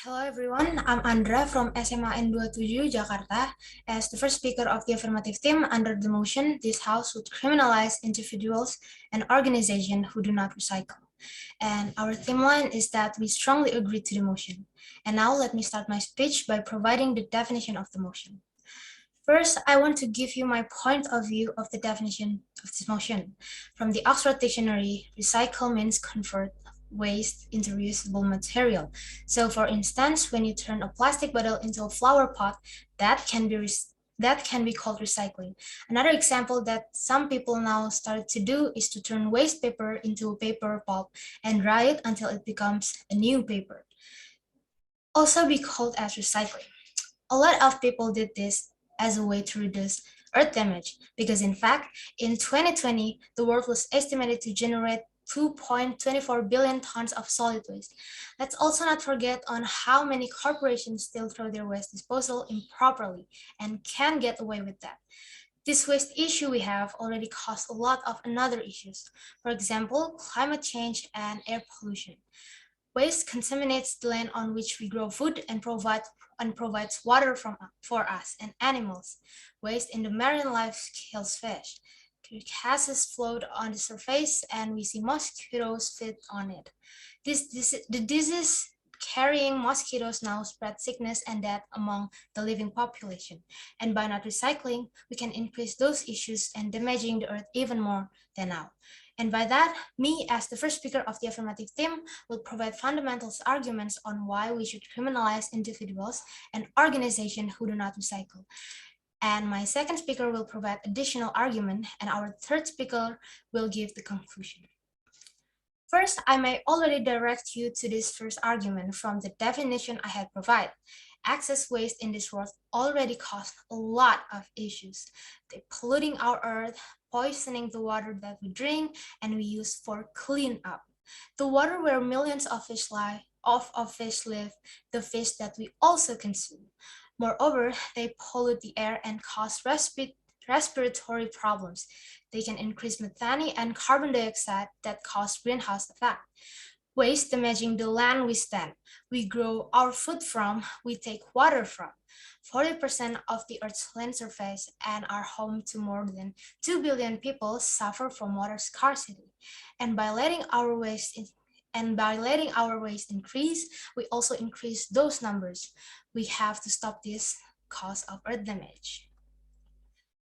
Hello everyone, I'm Andra from SMA N27 Jakarta. As the first speaker of the affirmative team under the motion, this house would criminalize individuals and organizations who do not recycle. And our theme line is that we strongly agree to the motion. And now let me start my speech by providing the definition of the motion. First, I want to give you my point of view of the definition of this motion. From the Oxford Dictionary, recycle means convert waste into reusable material. So for instance, when you turn a plastic bottle into a flower pot, that can be called recycling. Another example that some people now started to do is to turn waste paper into a paper pulp and dry it until it becomes a new paper. Also be called as recycling. A lot of people did this as a way to reduce earth damage because in fact, in 2020, the world was estimated to generate 2.24 billion tons of solid waste. Let's also not forget on how many corporations still throw their waste disposal improperly and can get away with that. This waste issue we have already caused a lot of other issues. For example, climate change and air pollution. Waste contaminates the land on which we grow food and provides water for us and animals. Waste in the marine life kills fish. Gases float on the surface and we see mosquitoes feed on it. The disease carrying mosquitoes now spread sickness and death among the living population. And by not recycling, we can increase those issues and damaging the earth even more than now. And by that, me as the first speaker of the affirmative team will provide fundamental arguments on why we should criminalize individuals and organizations who do not recycle. And my second speaker will provide additional argument, and our third speaker will give the conclusion. First, I may already direct you to this first argument from the definition I had provided. Excess waste in this world already causes a lot of issues. They're polluting our earth, poisoning the water that we drink and we use for cleanup. The water where millions of fish live, the fish that we also consume. Moreover, they pollute the air and cause respiratory problems. They can increase methane and carbon dioxide that cause greenhouse effect. Waste damaging the land we stand. We grow our food from, we take water from. 40% of the Earth's land surface and are home to more than 2 billion people suffer from water scarcity. And by letting our waste increase, we also increase those numbers. We have to stop this cause of earth damage.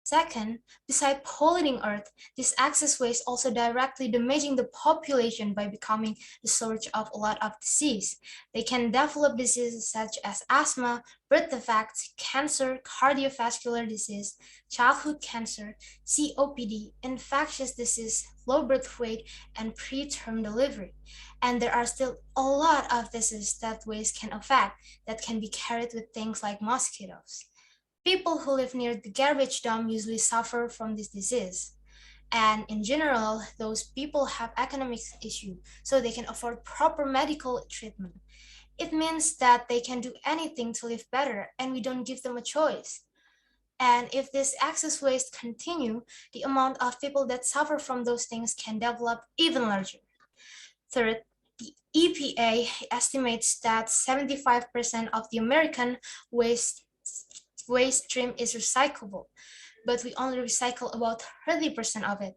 Second, besides polluting Earth, this excess waste also directly damaging the population by becoming the source of a lot of disease. They can develop diseases such as asthma, birth defects, cancer, cardiovascular disease, childhood cancer, COPD, infectious disease, low birth weight, and preterm delivery. And there are still a lot of diseases that waste can affect that can be carried with things like mosquitoes. People who live near the garbage dump usually suffer from this disease. And in general, those people have economic issues, so they can afford proper medical treatment. It means that they can do anything to live better, and we don't give them a choice. And if this excess waste continue, the amount of people that suffer from those things can develop even larger. Third, the EPA estimates that 75% of the American waste stream is recyclable, but we only recycle about 30% of it,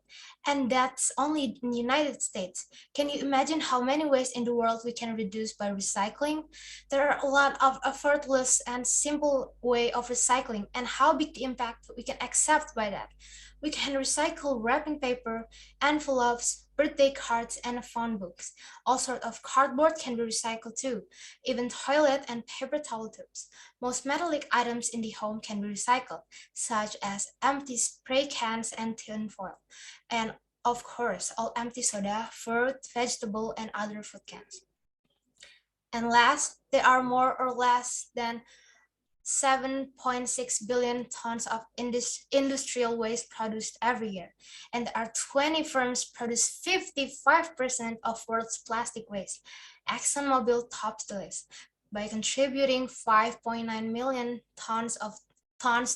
and that's only in the United States. Can you imagine how many waste in the world we can reduce by recycling? There are a lot of effortless and simple way of recycling, and how big the impact we can accept by that. We can recycle wrapping paper, envelopes, birthday cards, and phone books. All sorts of cardboard can be recycled too, even toilet and paper towel tubes. Most metallic items in the home can be recycled, such as empty spray cans and tin foil. And of course, all empty soda, fruit, vegetable, and other food cans. And last, there are more or less than 7.6 billion tons of industrial waste produced every year. And there are 20 firms produce 55% of world's plastic waste. ExxonMobil tops the list by contributing 5.9 million tons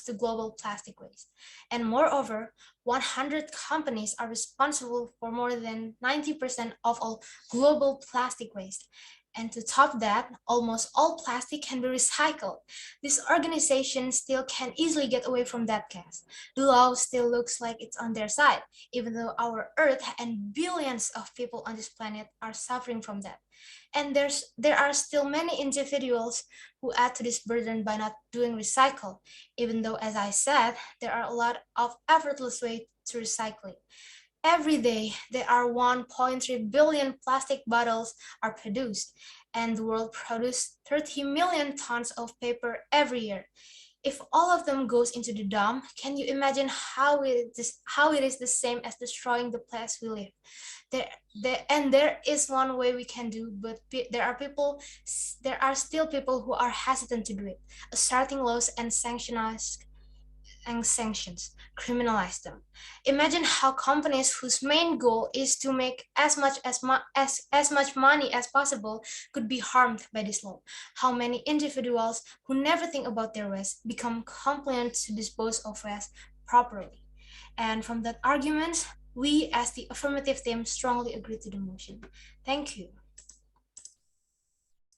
to global plastic waste. And moreover, 100 companies are responsible for more than 90% of all global plastic waste. And to top that, almost all plastic can be recycled. This organization still can easily get away from that case. The law still looks like it's on their side, even though our Earth and billions of people on this planet are suffering from that. And there are still many individuals who add to this burden by not doing recycle, even though, as I said, there are a lot of effortless ways to recycling. Every day, there are 1.3 billion plastic bottles are produced, and the world produces 30 million tons of paper every year. If all of them goes into the dump, can you imagine how it is the same as destroying the place we live? There is one way we can do, but there are still people who are hesitant to do it. Starting laws and sanctions, criminalize them. Imagine how companies whose main goal is to make as much money as possible could be harmed by this law. How many individuals who never think about their waste become compliant to dispose of waste properly. And from that argument, we as the affirmative team strongly agree to the motion. Thank you.